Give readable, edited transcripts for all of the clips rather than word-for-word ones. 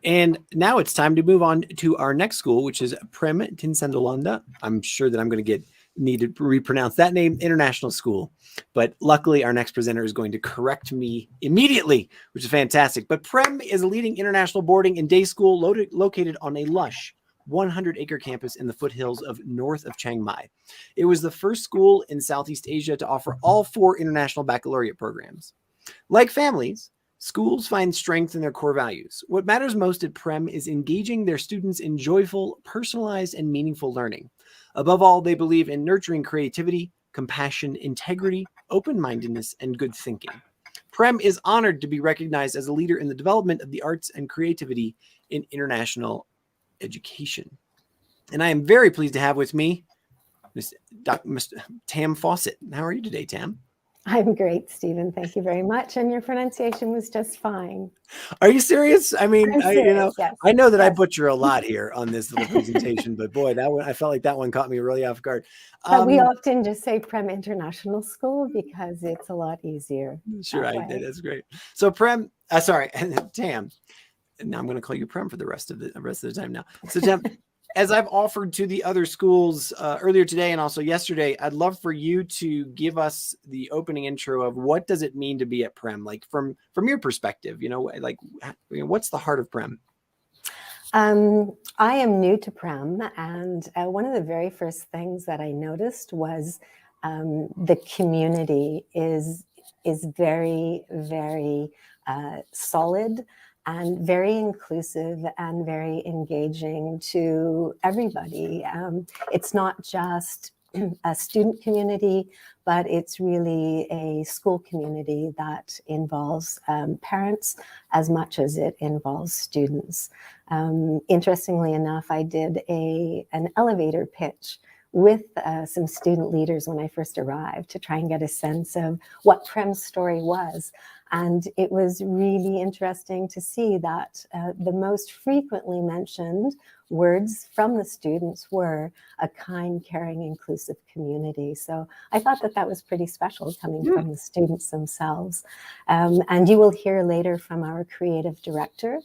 And now it's time to move on to our next school, which is Prem Tinsulanonda. I'm sure that I'm going to need to repronounce that name, International School. But luckily, our next presenter is going to correct me immediately, which is fantastic. But Prem is a leading international boarding and day school located on a lush 100-acre campus in the foothills of north of Chiang Mai. It was the first school in Southeast Asia to offer all 4 international baccalaureate programs. Like families, schools find strength in their core values. What matters most at Prem is engaging their students in joyful, personalized, and meaningful learning. Above all, they believe in nurturing creativity, compassion, integrity, open-mindedness, and good thinking. Prem is honored to be recognized as a leader in the development of the arts and creativity in international education. And I am very pleased to have with me Ms. Tam Fawcett. How are you today, Tam? I'm great, Stephen. Thank you very much. And your pronunciation was just fine. Are you serious? I mean, serious, yes. I know that I butcher a lot here on this little presentation, but boy, that one, I felt like that one caught me really off guard. But we often just say Prem International School because it's a lot easier. Sure, that's great. So Prem, sorry, Tam. Now I'm going to call you Prem for the rest of the time now. So Tam, as I've offered to the other schools earlier today and also yesterday, I'd love for you to give us the opening intro of what does it mean to be at Prem, like from your perspective, what's the heart of Prem? I am new to Prem, and one of the very first things that I noticed was the community is very, very solid and very inclusive and very engaging to everybody. It's not just a student community, but it's really a school community that involves parents as much as it involves students. Interestingly enough, I did an elevator pitch with some student leaders when I first arrived to try and get a sense of what Prem's story was. And it was really interesting to see that the most frequently mentioned words from the students were a kind, caring, inclusive community. So I thought that was pretty special coming from the students themselves. And you will hear later from our creative director.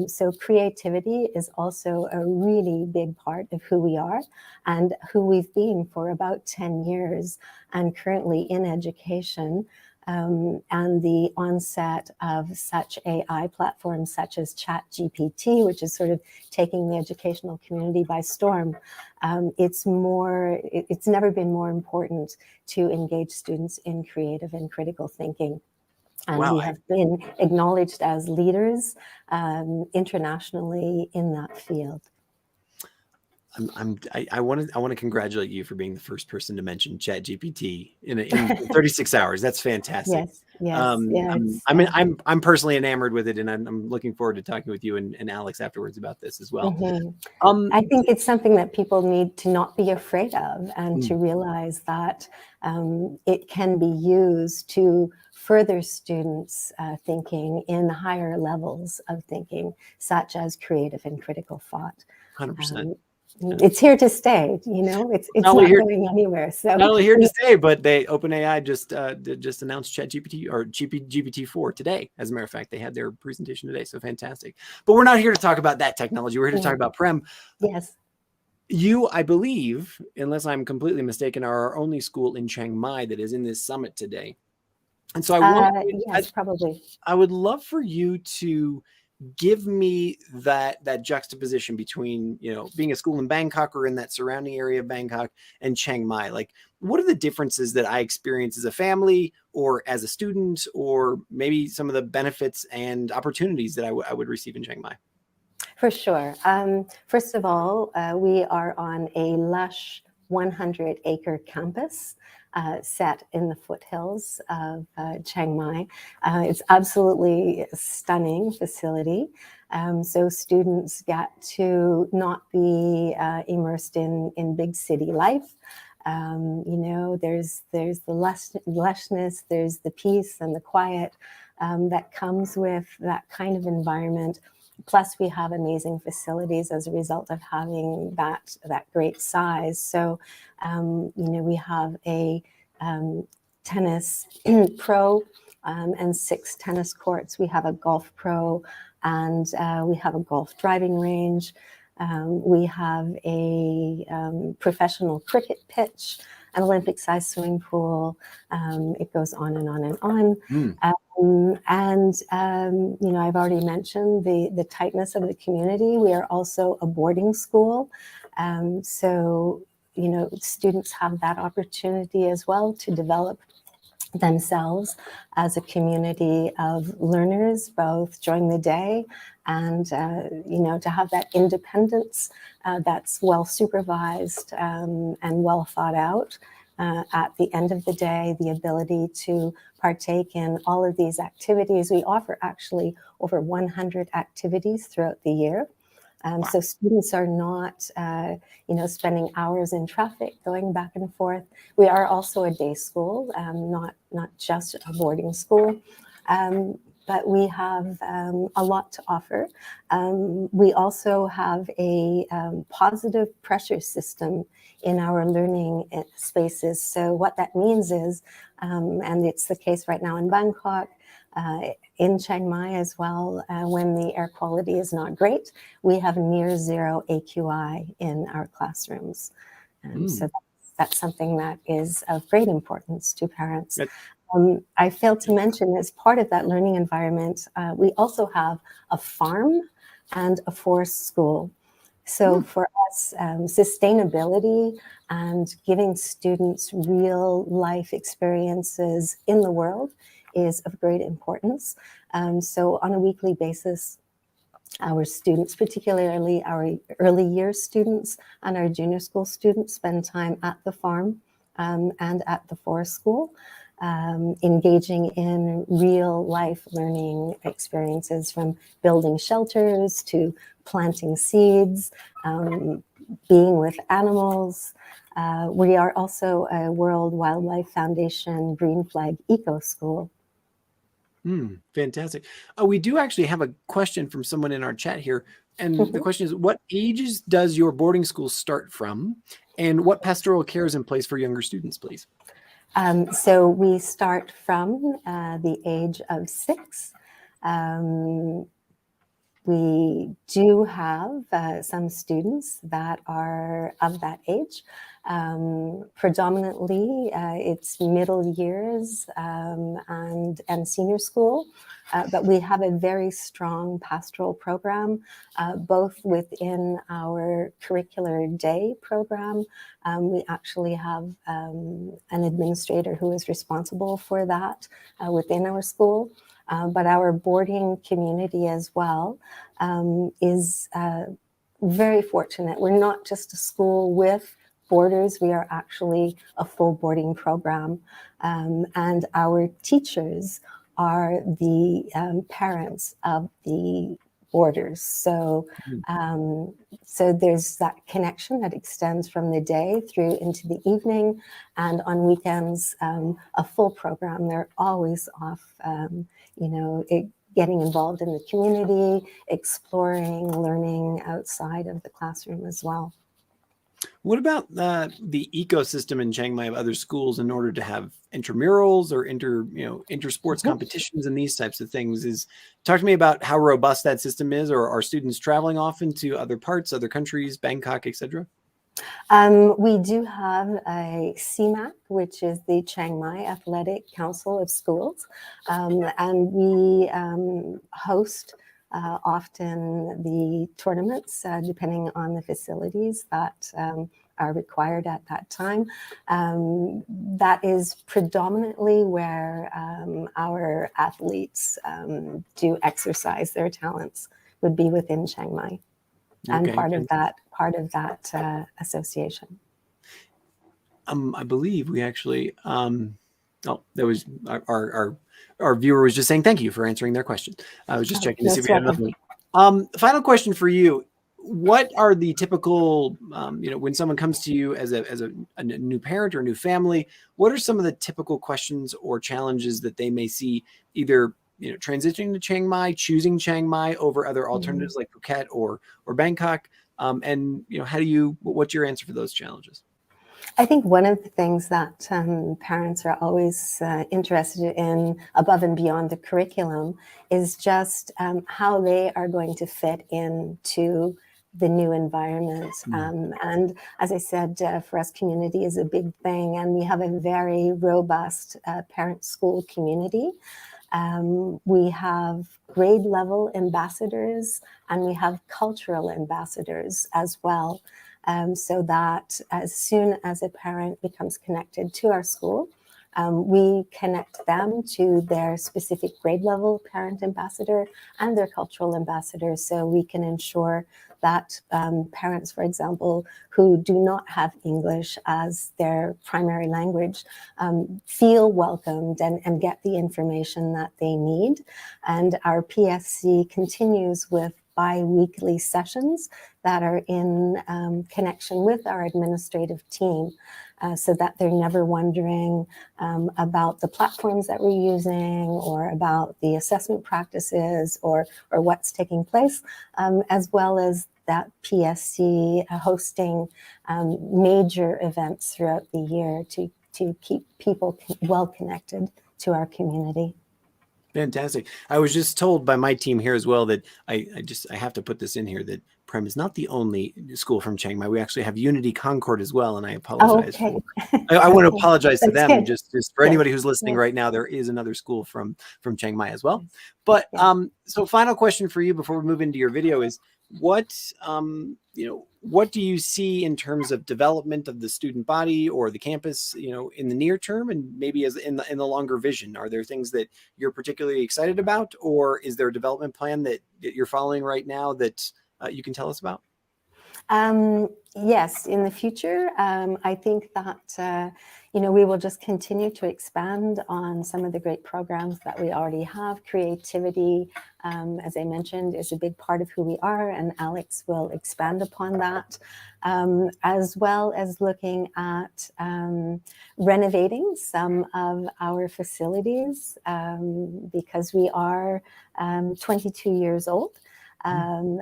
So creativity is also a really big part of who we are and who we've been for about 10 years and currently in education. And the onset of such AI platforms such as ChatGPT, which is sort of taking the educational community by storm. It's never been more important to engage students in creative and critical thinking. And we have been acknowledged as leaders internationally in that field. I want to congratulate you for being the first person to mention ChatGPT in 36 hours. That's fantastic. Yes. I'm personally enamored with it, and I'm looking forward to talking with you and Alex afterwards about this as well. I think it's something that people need to not be afraid of, and to realize that it can be used to further students' thinking in higher levels of thinking, such as creative and critical thought. 100%. It's here to stay, it's not going anywhere. So not only here to stay, but OpenAI just announced ChatGPT or GPT-4 today. As a matter of fact, they had their presentation today. So fantastic. But we're not here to talk about that technology. We're here to talk about Prem. Yes. You, I believe, unless I'm completely mistaken, are our only school in Chiang Mai that is in this summit today. And so probably. I would love for you to give me that juxtaposition between, being a school in Bangkok or in that surrounding area of Bangkok and Chiang Mai. Like, what are the differences that I experience as a family or as a student, or maybe some of the benefits and opportunities that I would receive in Chiang Mai? For sure. First of all, we are on a lush 100-acre campus set in the foothills of Chiang Mai. It's absolutely a stunning facility. So students get to not be immersed in big city life. There's the lushness, there's the peace and the quiet that comes with that kind of environment. Plus, we have amazing facilities as a result of having that great size. So, we have a tennis pro and 6 tennis courts. We have a golf pro and we have a golf driving range. We have a professional cricket pitch, an Olympic-sized swimming pool. It goes on and on and on. Mm. You know, I've already mentioned the tightness of the community. We are also a boarding school. So, you know, students have that opportunity as well to develop themselves as a community of learners, both during the day and, you know, to have that independence that's well supervised and well thought out. At the end of the day, the ability to partake in all of these activities. We offer actually over 100 activities throughout the year. Wow. So students are not, you know, spending hours in traffic going back and forth. We are also a day school, not just a boarding school. But we have a lot to offer. We also have a positive pressure system in our learning spaces. So what that means is, and it's the case right now in Bangkok, in Chiang Mai as well, when the air quality is not great, we have near zero AQI in our classrooms. So that's something that is of great importance to parents. I failed to mention, as part of that learning environment, we also have a farm and a forest school. So for us, sustainability and giving students real life experiences in the world is of great importance. So on a weekly basis, our students, particularly our early years students and our junior school students, spend time at the farm and at the forest school, engaging in real life learning experiences, from building shelters to planting seeds, being with animals. We are also a World Wildlife Foundation Green Flag Eco School. Fantastic. We do actually have a question from someone in our chat here. And the question is, what ages does your boarding school start from? And what pastoral care is in place for younger students, please? So we start from the age of 6. We do have some students that are of that age. Predominantly, it's middle years and senior school, but we have a very strong pastoral program, both within our curricular day program. We actually have an administrator who is responsible for that within our school. But our boarding community as well is very fortunate. We're not just a school with boarders, we are actually a full boarding program. And our teachers are the parents of the boarders. So, so there's that connection that extends from the day through into the evening, and on weekends, a full program. They're always off, you know, getting involved in the community, exploring, learning outside of the classroom as well. What about the ecosystem in Chiang Mai of other schools in order to have intramurals or inter-sports competitions and these types of things? Talk to me about how robust that system is, or are students traveling often to other parts, other countries, Bangkok, etc.? We do have a CMAC, which is the Chiang Mai Athletic Council of Schools, and we host often the tournaments, depending on the facilities that are required at that time. That is predominantly where our athletes do exercise their talents, would be within Chiang Mai. And Okay. part of that association. I believe we actually, that was our viewer was just saying thank you for answering their question. I was just checking to see if we had another one. Final question for you. What are the typical, when someone comes to you as a new parent or a new family, what are some of the typical questions or challenges that they may see, either transitioning to Chiang Mai, choosing Chiang Mai over other alternatives like Phuket or Bangkok, and what's your answer for those challenges? I think one of the things that parents are always interested in above and beyond the curriculum is just how they are going to fit into the new environment. And as I said, for us, community is a big thing, and we have a very robust parent-school community. We have grade level ambassadors, and we have cultural ambassadors as well. So that as soon as a parent becomes connected to our school, we connect them to their specific grade level parent ambassador and their cultural ambassador, so we can ensure that parents, for example, who do not have English as their primary language, feel welcomed and get the information that they need. And our PSC continues with bi-weekly sessions that are in connection with our administrative team, so that they're never wondering about the platforms that we're using or about the assessment practices or what's taking place, as well as that PSC hosting major events throughout the year to keep people well connected to our community. Fantastic. I was just told by my team here as well that I have to put this in here, that Prem is not the only school from Chiang Mai. We actually have Unity Concord as well, and I apologize. Okay. I want to apologize to them. Good. Just for anybody who's listening right now, there is another school from Chiang Mai as well. But so final question for you before we move into your video is, what what do you see in terms of development of the student body or the campus, in the near term, and maybe as in the longer vision? Are there things that you're particularly excited about, or is there a development plan that you're following right now that you can tell us about? Yes, in the future, I think that we will just continue to expand on some of the great programs that we already have. Creativity, as I mentioned, is a big part of who we are, and Alex will expand upon that, as well as looking at renovating some of our facilities, because we are 22 years old. You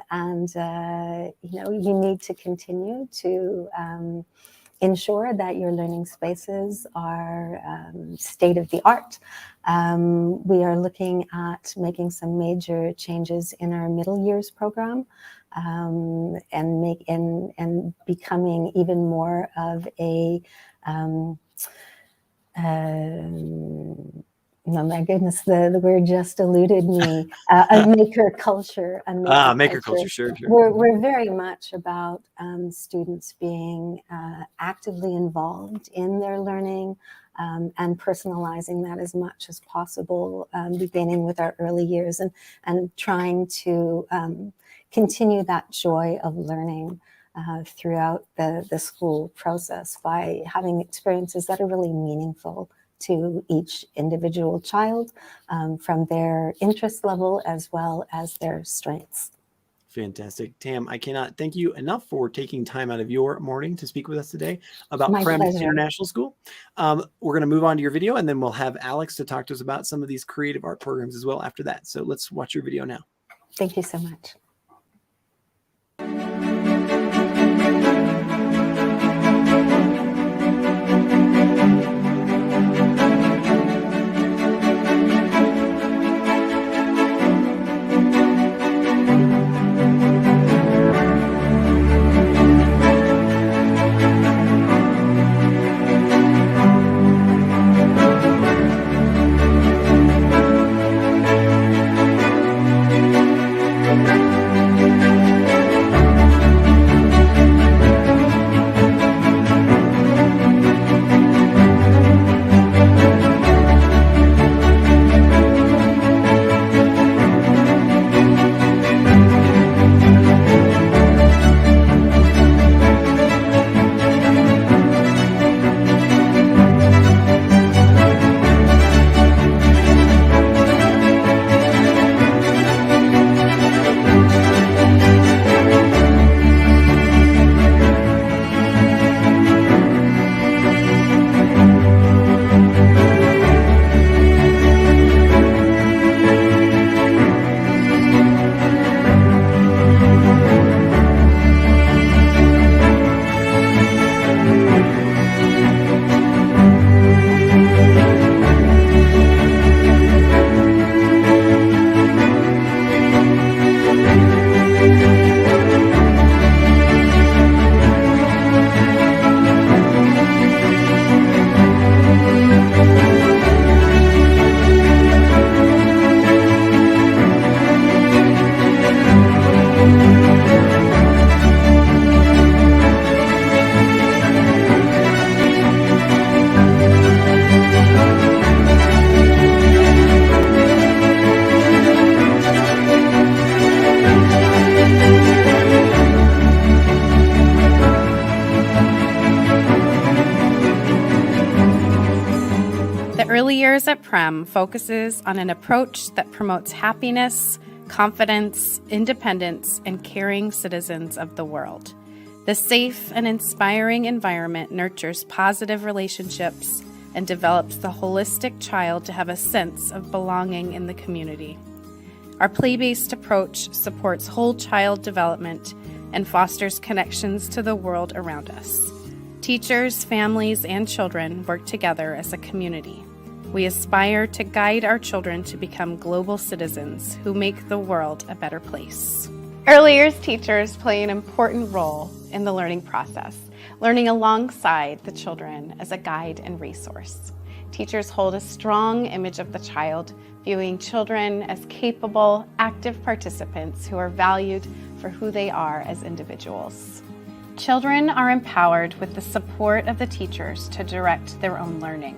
need to continue to ensure that your learning spaces are state of the art. We are looking at making some major changes in our middle years program, and becoming even more of a oh my goodness, the word just eluded me. A maker culture. Maker culture, sure. We're very much about students being actively involved in their learning, and personalizing that as much as possible, beginning with our early years, and trying to continue that joy of learning throughout the school process by having experiences that are really meaningful to each individual child, from their interest level as well as their strengths. Fantastic. Tam, I cannot thank you enough for taking time out of your morning to speak with us today about My Prem pleasure. International School. We're going to move on to your video, and then we'll have Alex to talk to us about some of these creative art programs as well after that. So let's watch your video now. Thank you so much. Early Years at Prem focuses on an approach that promotes happiness, confidence, independence, and caring citizens of the world. The safe and inspiring environment nurtures positive relationships and develops the holistic child to have a sense of belonging in the community. Our play-based approach supports whole child development and fosters connections to the world around us. Teachers, families, and children work together as a community. We aspire to guide our children to become global citizens who make the world a better place. Early years teachers play an important role in the learning process, learning alongside the children as a guide and resource. Teachers hold a strong image of the child, viewing children as capable, active participants who are valued for who they are as individuals. Children are empowered with the support of the teachers to direct their own learning.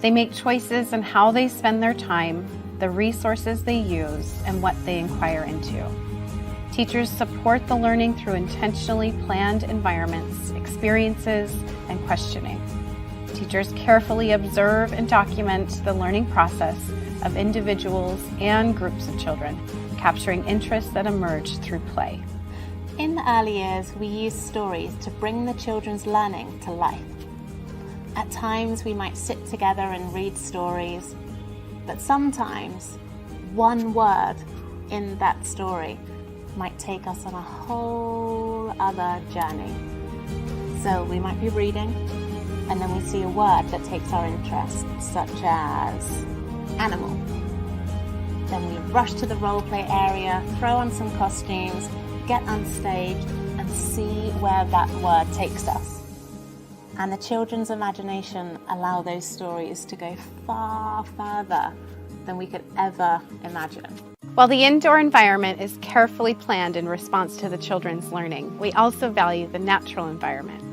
They make choices in how they spend their time, the resources they use, and what they inquire into. Teachers support the learning through intentionally planned environments, experiences, and questioning. Teachers carefully observe and document the learning process of individuals and groups of children, capturing interests that emerge through play. In the early years, we use stories to bring the children's learning to life. At times, we might sit together and read stories, but sometimes one word in that story might take us on a whole other journey. So we might be reading, and then we see a word that takes our interest, such as animal. Then we rush to the role play area, throw on some costumes, get on stage, and see where that word takes us. And the children's imagination allow those stories to go far further than we could ever imagine. While the indoor environment is carefully planned in response to the children's learning, we also value the natural environment.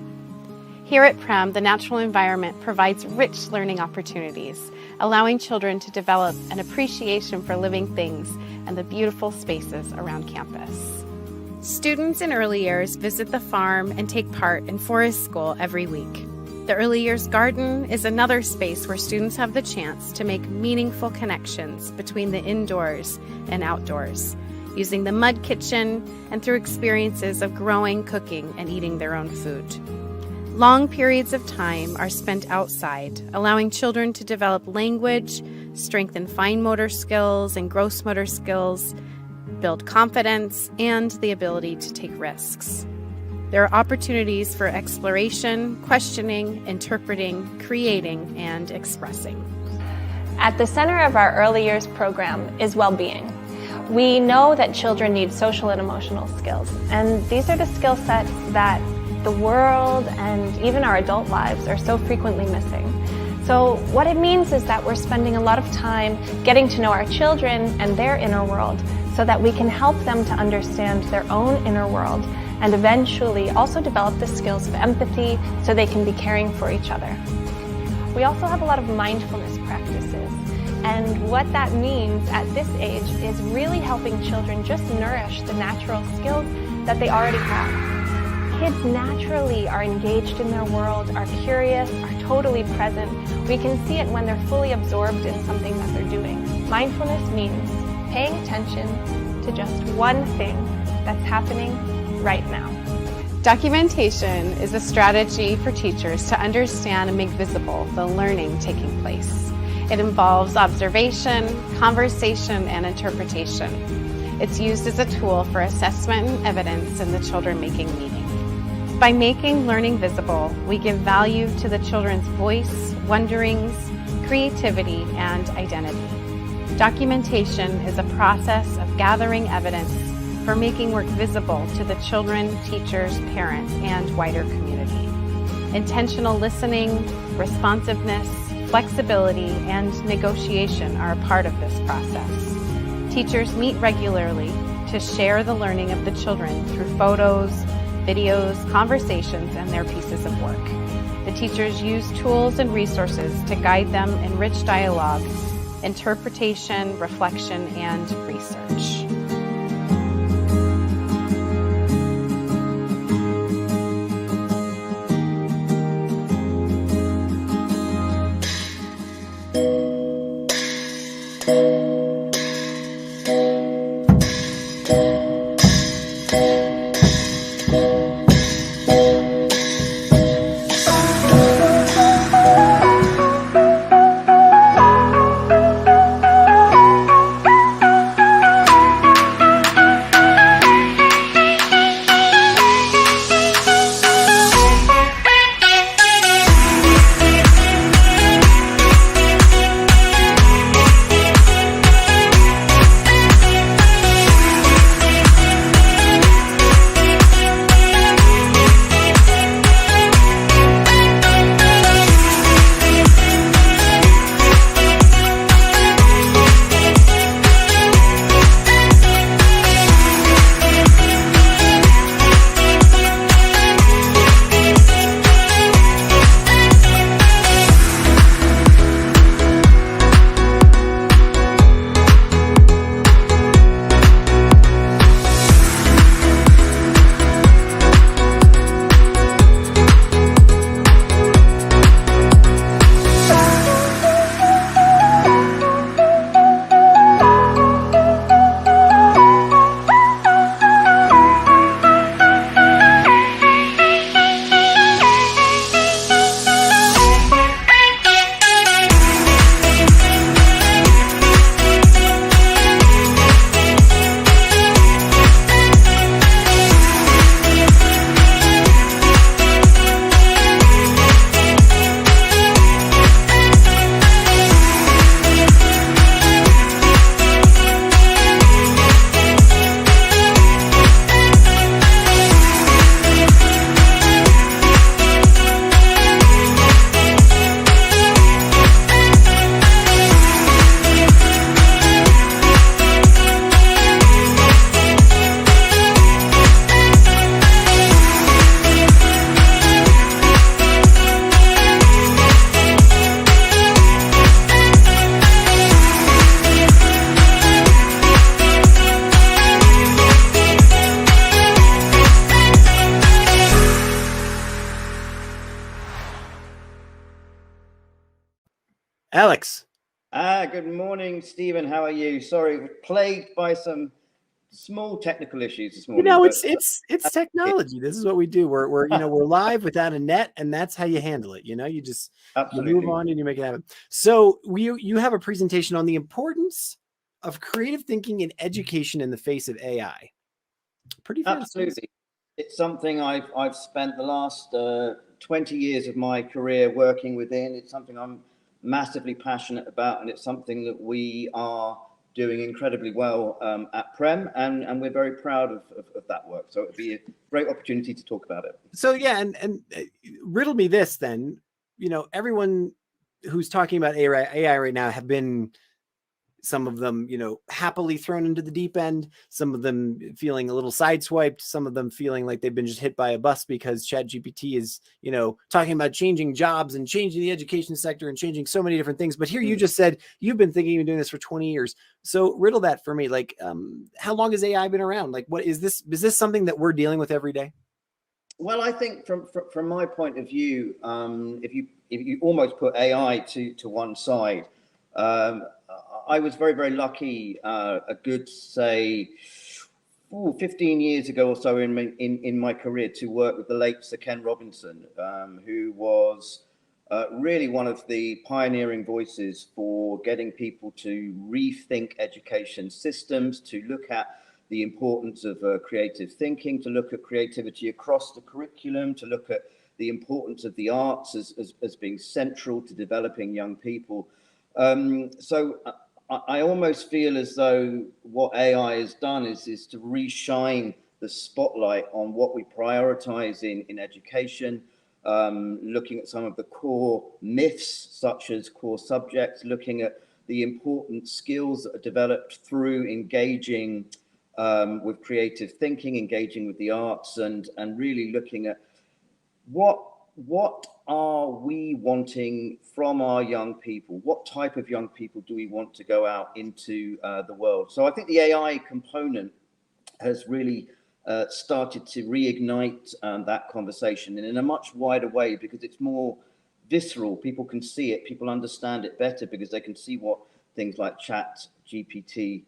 Here at Prem, the natural environment provides rich learning opportunities, allowing children to develop an appreciation for living things and the beautiful spaces around campus. Students in early years visit the farm and take part in forest school every week. The Early Years Garden is another space where students have the chance to make meaningful connections between the indoors and outdoors, using the mud kitchen and through experiences of growing, cooking, and eating their own food. Long periods of time are spent outside, allowing children to develop language, strengthen fine motor skills and gross motor skills, build confidence, and the ability to take risks. There are opportunities for exploration, questioning, interpreting, creating, and expressing. At the center of our early years program is well-being. We know that children need social and emotional skills, and these are the skill sets that the world and even our adult lives are so frequently missing. So what it means is that we're spending a lot of time getting to know our children and their inner world so that we can help them to understand their own inner world and eventually also develop the skills of empathy so they can be caring for each other. We also have a lot of mindfulness practices, and what that means at this age is really helping children just nourish the natural skills that they already have. Kids naturally are engaged in their world, are curious, are totally present. We can see it when they're fully absorbed in something that they're doing. Mindfulness means paying attention to just one thing that's happening right now. Documentation is a strategy for teachers to understand and make visible the learning taking place. It involves observation, conversation, and interpretation. It's used as a tool for assessment and evidence in the children making meaning. By making learning visible, we give value to the children's voice, wonderings, creativity, and identity. Documentation is a process of gathering evidence for making work visible to the children, teachers, parents, and wider community. Intentional listening, responsiveness, flexibility, and negotiation are a part of this process. Teachers meet regularly to share the learning of the children through photos, videos, conversations, and their pieces of work. The teachers use tools and resources to guide them in rich dialogue, interpretation, reflection, and research. Alex. Good morning, Stephen. How are you? Sorry, we're plagued by some small technical issues this morning. It's technology. This is what we do. We're live without a net, and that's how you handle it. You just you move on and you make it happen. So you have a presentation on the importance of creative thinking in education in the face of AI. Pretty fantastic. Absolutely. It's something I've spent the last 20 years of my career working within. It's something I'm massively passionate about, and it's something that we are doing incredibly well at Prem, and we're very proud of that work. So it'd be a great opportunity to talk about it. So yeah, and riddle me this then. Everyone who's talking about AI right now have been, some of them, happily thrown into the deep end, some of them feeling a little sideswiped, some of them feeling like they've been just hit by a bus because ChatGPT is, talking about changing jobs and changing the education sector and changing so many different things. But here you just said you've been thinking of doing this for 20 years. So riddle that for me. Like, how long has AI been around? Like, what is this? Is this something that we're dealing with every day? Well, I think from my point of view, if you almost put AI to one side, I was very, very lucky a good, say, 15 years ago or so in my career to work with the late Sir Ken Robinson, who was really one of the pioneering voices for getting people to rethink education systems, to look at the importance of creative thinking, to look at creativity across the curriculum, to look at the importance of the arts as being central to developing young people. So I almost feel as though what AI has done is to reshine the spotlight on what we prioritize in education, looking at some of the core myths, such as core subjects, looking at the important skills that are developed through engaging with creative thinking, engaging with the arts, and really looking at what are we wanting from our young people? What type of young people do we want to go out into the world? So I think the AI component has really started to reignite that conversation, and in a much wider way, because it's more visceral. People can see it, people understand it better because they can see what things like ChatGPT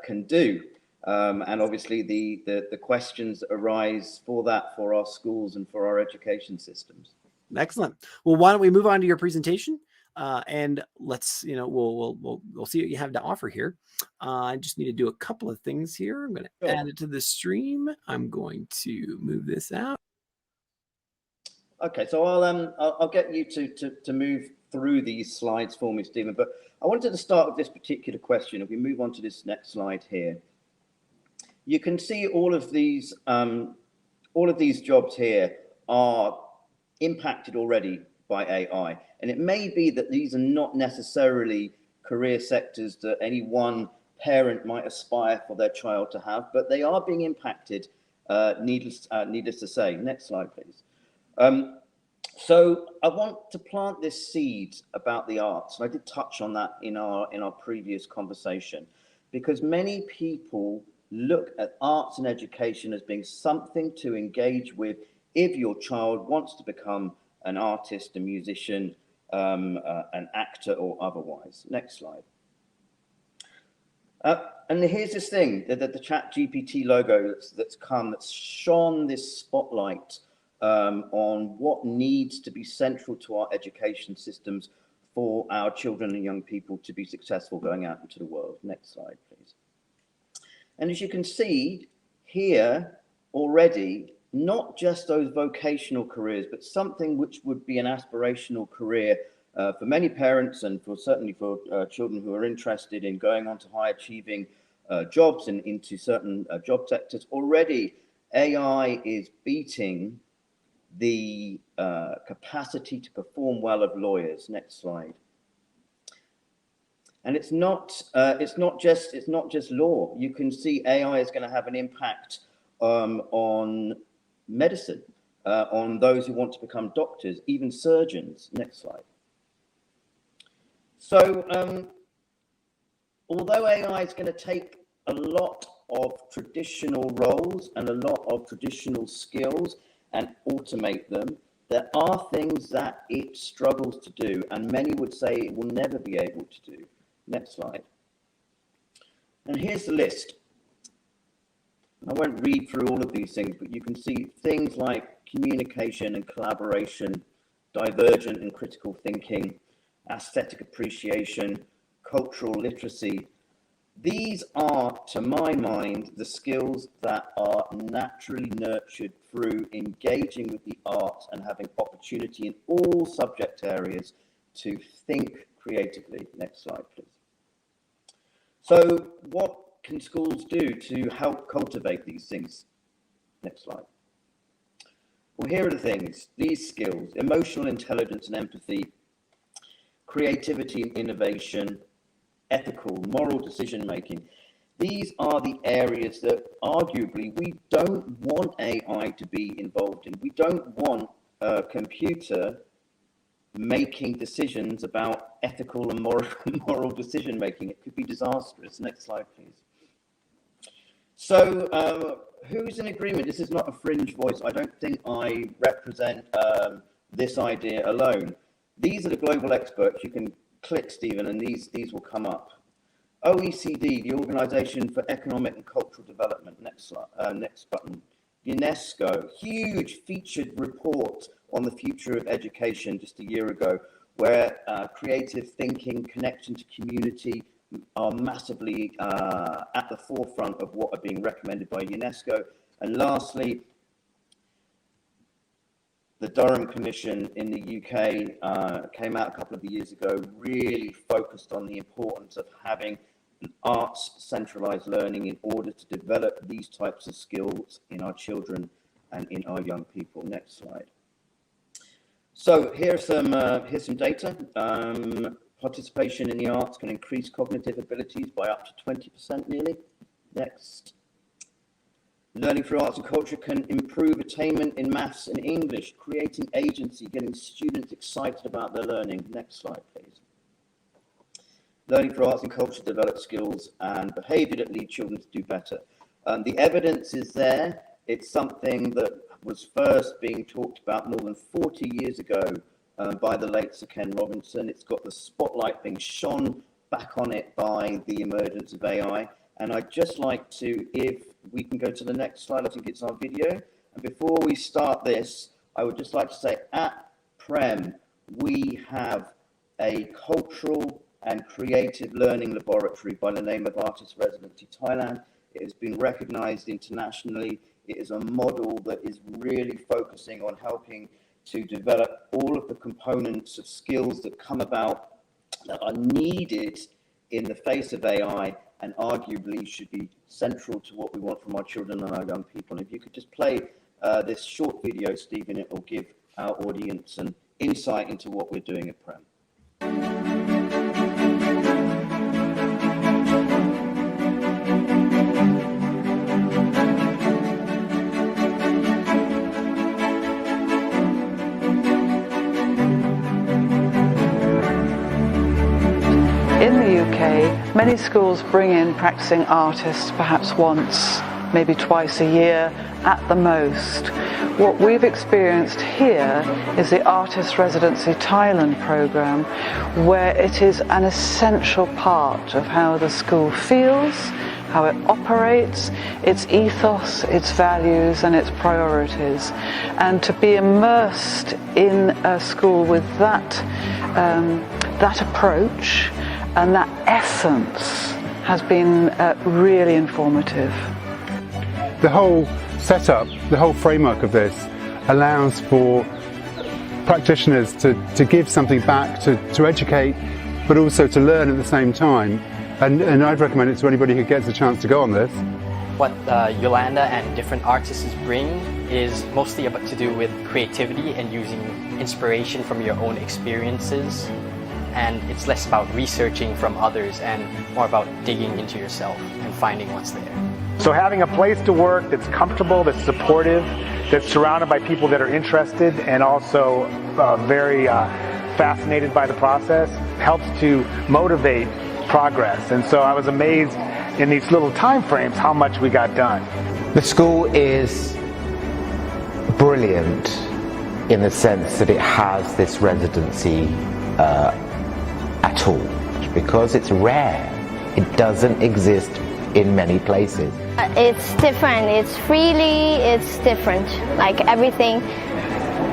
can do. And obviously the questions that arise for that, for our schools and for our education systems. Excellent. Well, why don't we move on to your presentation, and let's, we'll see what you have to offer here. I just need to do a couple of things here. I'm going to add it to the stream. I'm going to move this out. Okay, so I'll get you to move through these slides for me, Stephen. But I wanted to start with this particular question. If we move on to this next slide here, you can see all of these jobs here are impacted already by AI. And it may be that these are not necessarily career sectors that any one parent might aspire for their child to have, but they are being impacted, needless to say. Next slide, please. So I want to plant this seed about the arts. And I did touch on that in our previous conversation, because many people look at arts and education as being something to engage with if your child wants to become an artist, a musician, an actor, or otherwise. Next slide. And here's this thing, that the ChatGPT logo that's shone this spotlight on what needs to be central to our education systems for our children and young people to be successful going out into the world. Next slide, please. And as you can see here already, not just those vocational careers, but something which would be an aspirational career for many parents, and certainly for children who are interested in going on to high achieving jobs and into certain job sectors. Already AI is beating the capacity to perform well of lawyers. Next slide. And it's not just law. You can see AI is going to have an impact on medicine, on those who want to become doctors, even surgeons. Next slide. So although AI is going to take a lot of traditional roles and a lot of traditional skills and automate them, there are things that it struggles to do, and many would say it will never be able to do. Next slide. And here's the list. I won't read through all of these things, but you can see things like communication and collaboration, divergent and critical thinking, aesthetic appreciation, cultural literacy. These are, to my mind, the skills that are naturally nurtured through engaging with the arts and having opportunity in all subject areas to think creatively. Next slide, please. So what can schools do to help cultivate these things? Next slide. Well, here are the things, these skills: emotional intelligence and empathy, creativity and innovation, ethical, moral decision-making. These are the areas that arguably we don't want AI to be involved in. We don't want a computer making decisions about ethical and moral decision-making. It could be disastrous. Next slide, please. So who's in agreement? This is not a fringe voice. I don't think I represent this idea alone. These are the global experts. You can click, Stephen, and these will come up. OECD, the Organization for Economic and Cultural Development. Next slide, next button. UNESCO, huge featured report on the future of education just a year ago, where creative thinking, connection to community are massively at the forefront of what are being recommended by UNESCO. And lastly, the Durham Commission in the UK came out a couple of years ago, really focused on the importance of having arts centralized learning in order to develop these types of skills in our children and in our young people. Next slide. So here's some data. Participation in the arts can increase cognitive abilities by up to 20% nearly. Next. Learning through arts and culture can improve attainment in maths and English, creating agency, getting students excited about their learning. Next slide, please. Learning through arts and culture develops skills and behavior that lead children to do better. The evidence is there. It's something that was first being talked about more than 40 years ago by the late Sir Ken Robinson. It's got the spotlight being shone back on it by the emergence of AI. And I'd just like to, if we can go to the next slide, I think it's our video. And before we start this, I would just like to say at Prem, we have a cultural and creative learning laboratory by the name of Artist Residency Thailand. It has been recognized internationally. It is a model that is really focusing on helping to develop all of the components of skills that come about that are needed in the face of AI and arguably should be central to what we want from our children and our young people. And if you could just play this short video, Stephen, it will give our audience an insight into what we're doing at Prem. In the UK, many schools bring in practicing artists perhaps once, maybe twice a year at the most. What we've experienced here is the Artist Residency Thailand program, where it is an essential part of how the school feels, how it operates, its ethos, its values and its priorities. And to be immersed in a school with that approach and that essence has been really informative. The whole setup, the whole framework of this allows for practitioners to give something back, to educate, but also to learn at the same time. And I'd recommend it to anybody who gets a chance to go on this. What Yolanda and different artists bring is mostly about to do with creativity and using inspiration from your own experiences. And it's less about researching from others and more about digging into yourself and finding what's there. So having a place to work that's comfortable, that's supportive, that's surrounded by people that are interested and also very fascinated by the process helps to motivate progress. And so I was amazed in these little time frames how much we got done. The school is brilliant. in the sense that it has this residency at all. Because it's rare, it doesn't exist in many places. It's different, it's freely, it's different. Like everything,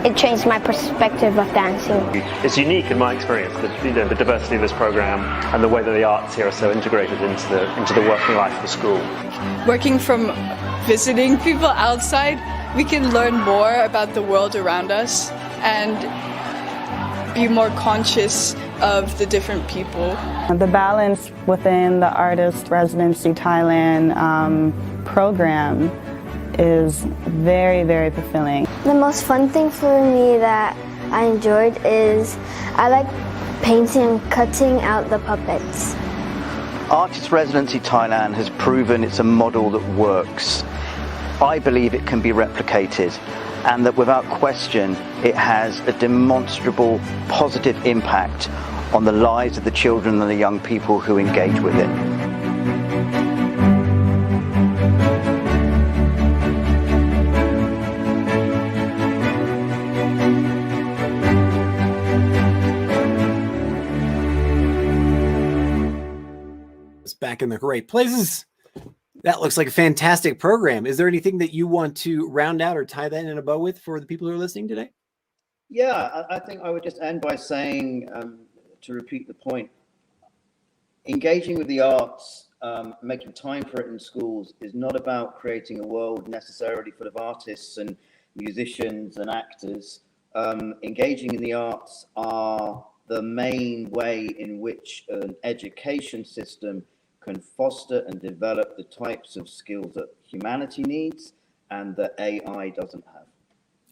it changed my perspective of dancing. It's unique in my experience, the diversity of this program and the way that the arts here are so integrated into the working life of the school. Working from visiting people outside, we can learn more about the world around us and be more conscious of the different people. The balance within the Artist Residency Thailand program is very, very fulfilling. The most fun thing for me that I enjoyed is I like painting and cutting out the puppets. Artist Residency Thailand has proven it's a model that works. I believe it can be replicated, and that without question it has a demonstrable positive impact on the lives of the children and the young people who engage with it. It's back in the great places. That looks like a fantastic program. Is there anything that you want to round out or tie that in a bow with for the people who are listening today? Yeah, I think I would just end by saying, to repeat the point, engaging with the arts, making time for it in schools is not about creating a world necessarily full of artists and musicians and actors. Engaging in the arts are the main way in which an education system can foster and develop the types of skills that humanity needs and that AI doesn't have.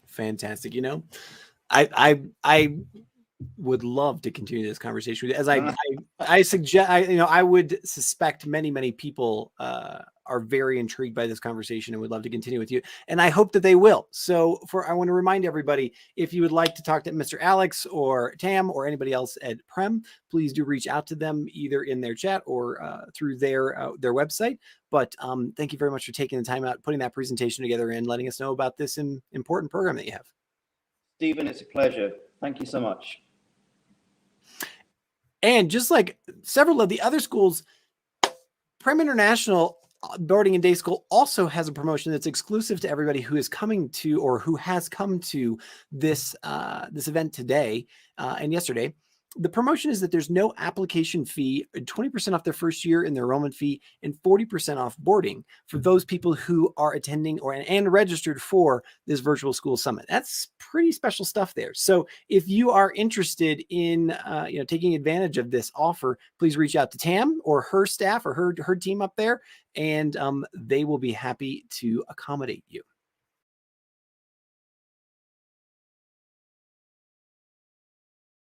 Fantastic. You know, I would love to continue this conversation with you. I suggest, I would suspect many people are very intrigued by this conversation and would love to continue with you. And I hope that they will. So I want to remind everybody, if you would like to talk to Mr. Alex or Tam or anybody else at Prem, please do reach out to them either in their chat or through their website. But thank you very much for taking the time out, putting that presentation together and letting us know about this important program that you have. Stephen, it's a pleasure. Thank you so much. And just like several of the other schools, Prem International Boarding and Day School also has a promotion that's exclusive to everybody who is coming to or who has come to this event today and yesterday. The promotion is that there's no application fee, 20% off their first year in their enrollment fee, and 40% off boarding for those people who are attending and registered for this virtual school summit. That's pretty special stuff there. So if you are interested in taking advantage of this offer, please reach out to Tam or her staff or her team up there, and they will be happy to accommodate you.